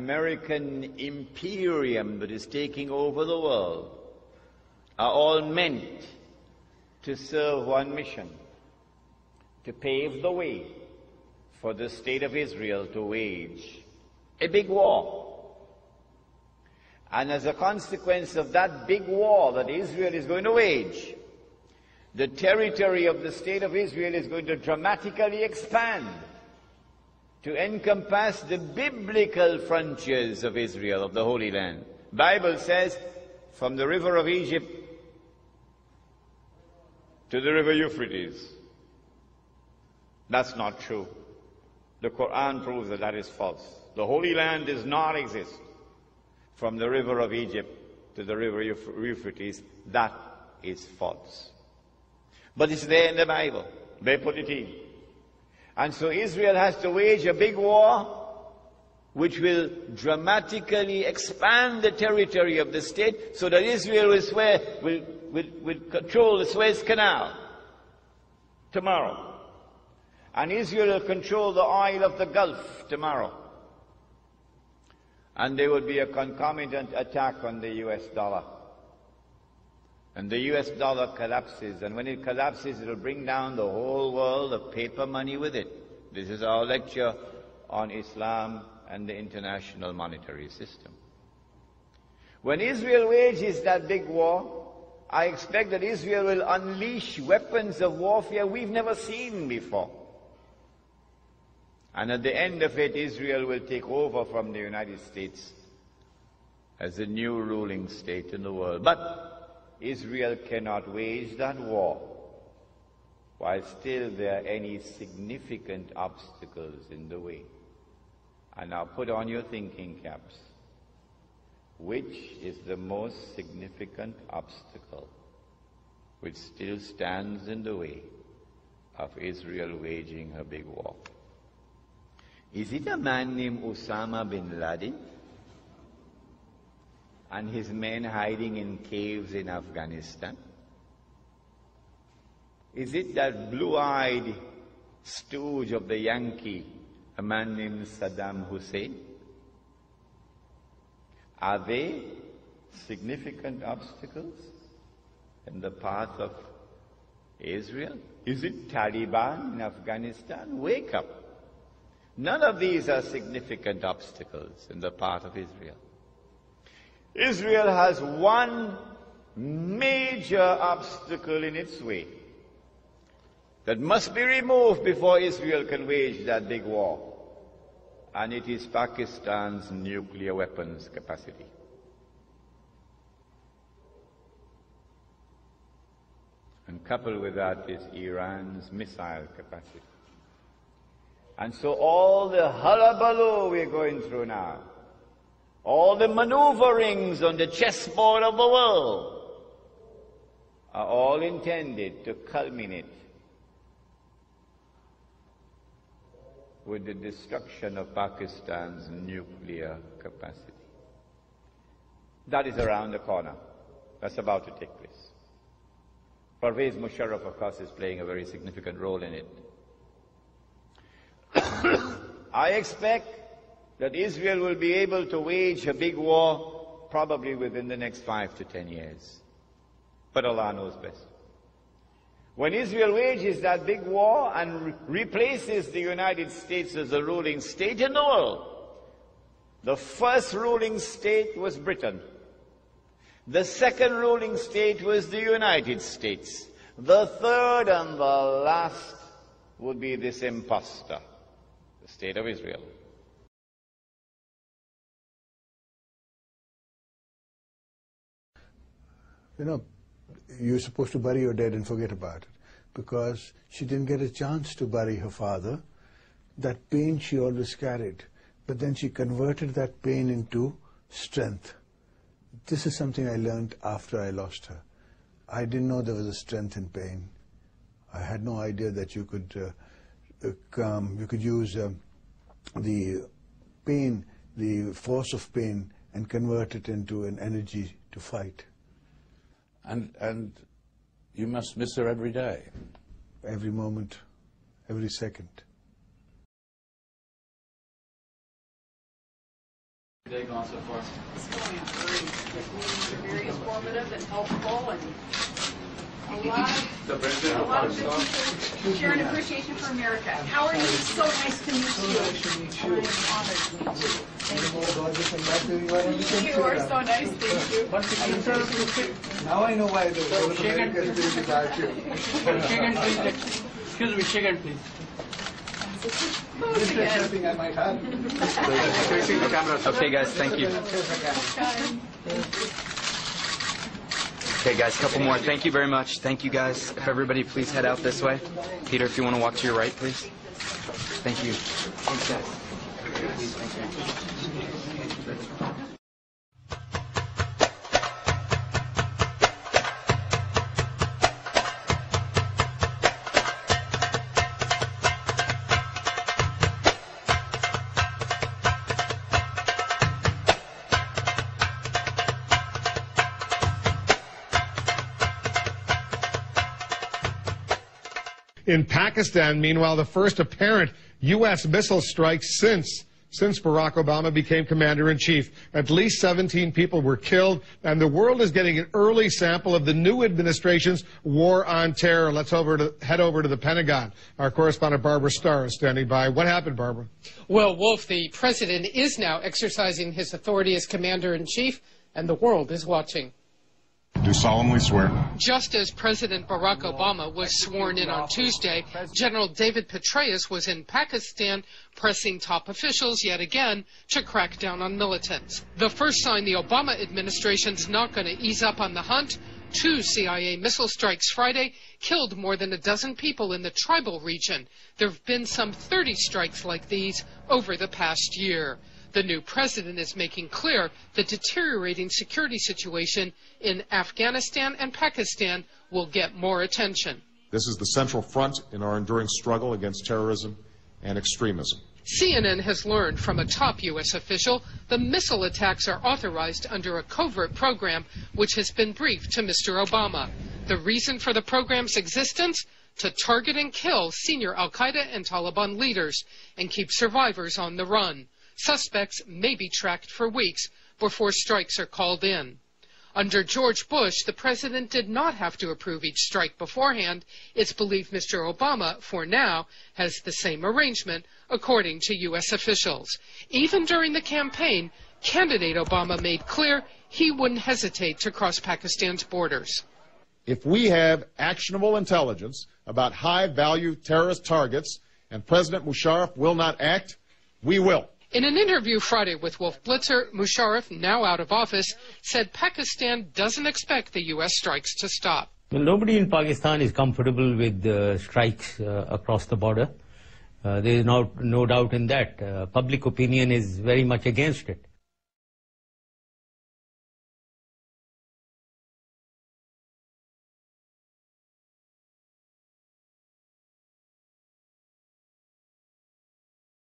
American imperium that is taking over the world are all meant to serve one mission: to pave the way for the state of Israel to wage a big war. And as a consequence of that big war that Israel is going to wage, the territory of the state of Israel is going to dramatically expand to encompass the biblical frontiers of Israel, of the Holy Land. Bible says, from the river of Egypt to the river Euphrates. That's not true. The Quran proves that that is false. The Holy Land does not exist from the river of Egypt to the river Euphrates. That is false. But it's there in the Bible. They put it in. And so Israel has to wage a big war which will dramatically expand the territory of the state so that Israel will control the Suez Canal tomorrow. And Israel will control the oil of the Gulf tomorrow. And there would be a concomitant attack on the US dollar. And the US dollar collapses, and when it collapses, it will bring down the whole world of paper money with it. This is our lecture on Islam and the international monetary system. When Israel wages that big war, I expect that Israel will unleash weapons of warfare we've never seen before. And at the end of it, Israel will take over from the United States as the new ruling state in the world. But Israel cannot wage that war while still there are any significant obstacles in the way. And now put on your thinking caps. Which is the most significant obstacle which still stands in the way of Israel waging her big war? Is it a man named Osama bin Laden and his men hiding in caves in Afghanistan? Is it that blue-eyed stooge of the Yankee, a man named Saddam Hussein? Are they significant obstacles in the path of Israel? Is it Taliban in Afghanistan? Wake up. None of these are significant obstacles in the path of Israel. Israel has one major obstacle in its way that must be removed before Israel can wage that big war. And it is Pakistan's nuclear weapons capacity. And coupled with that is Iran's missile capacity. And so all the hullabaloo we're going through now, all the maneuverings on the chessboard of the world, are all intended to culminate with the destruction of Pakistan's nuclear capacity. That is around the corner. That's about to take place. Pervez Musharraf, of course, is playing a very significant role in it. I expect that Israel will be able to wage a big war probably within the next 5 to 10 years. But Allah knows best. When Israel wages that big war and replaces the United States as the ruling state in the world, the first ruling state was Britain. The second ruling state was the United States. The third and the last would be this imposter, the state of Israel. You know, you're supposed to bury your dead and forget about it, because she didn't get a chance to bury her father. That pain she always carried, but then she converted that pain into strength. This is something I learned after I lost her. I didn't know there was a strength in pain. I had no idea that you could use the pain, the force of pain, and convert it into an energy to fight. And you must miss her every day. Every moment, every second. Day gone so far? It's going great. The meetings are very informative and helpful, and a lot of good people share an appreciation for America. How are you? So nice to meet you. Nice to meet you. I am honored to meet you. Thank you. You are so nice. Thank you. Now I know why the Americans do without you. Shake hand, please. Excuse me, shake hand, please. This is something I might have. Okay, guys, thank you. Okay, guys, a couple more. Thank you very much. Thank you, guys. If everybody please head out this way. Peter, if you want to walk to your right, please. Thank you. Thanks, guys. Please, thank you. In Pakistan, meanwhile, the first apparent U.S. missile strike since Barack Obama became commander-in-chief. At least 17 people were killed, and the world is getting an early sample of the new administration's war on terror. Let's head over to the Pentagon. Our correspondent Barbara Starr is standing by. What happened, Barbara? Well, Wolf, the president is now exercising his authority as commander-in-chief, and the world is watching. Do solemnly swear. Just as President Barack Obama was sworn in on Tuesday, General David Petraeus was in Pakistan pressing top officials yet again to crack down on militants. The first sign the Obama administration's not going to ease up on the hunt: 2 CIA missile strikes Friday killed more than a dozen people in the tribal region. There have been some 30 strikes like these over the past year. The new president is making clear the deteriorating security situation in Afghanistan and Pakistan will get more attention. This is the central front in our enduring struggle against terrorism and extremism. CNN has learned from a top U.S. official the missile attacks are authorized under a covert program which has been briefed to Mr. Obama. The reason for the program's existence? To target and kill senior al-Qaeda and Taliban leaders and keep survivors on the run. Suspects may be tracked for weeks before strikes are called in. Under George Bush, the president did not have to approve each strike beforehand. It's believed Mr. Obama, for now, has the same arrangement, according to U.S. officials. Even during the campaign, candidate Obama made clear he wouldn't hesitate to cross Pakistan's borders. If we have actionable intelligence about high-value terrorist targets and President Musharraf will not act, we will. In an interview Friday with Wolf Blitzer, Musharraf, now out of office, said Pakistan doesn't expect the U.S. strikes to stop. Well, nobody in Pakistan is comfortable with strikes across the border. There is no doubt in that. Public opinion is very much against it.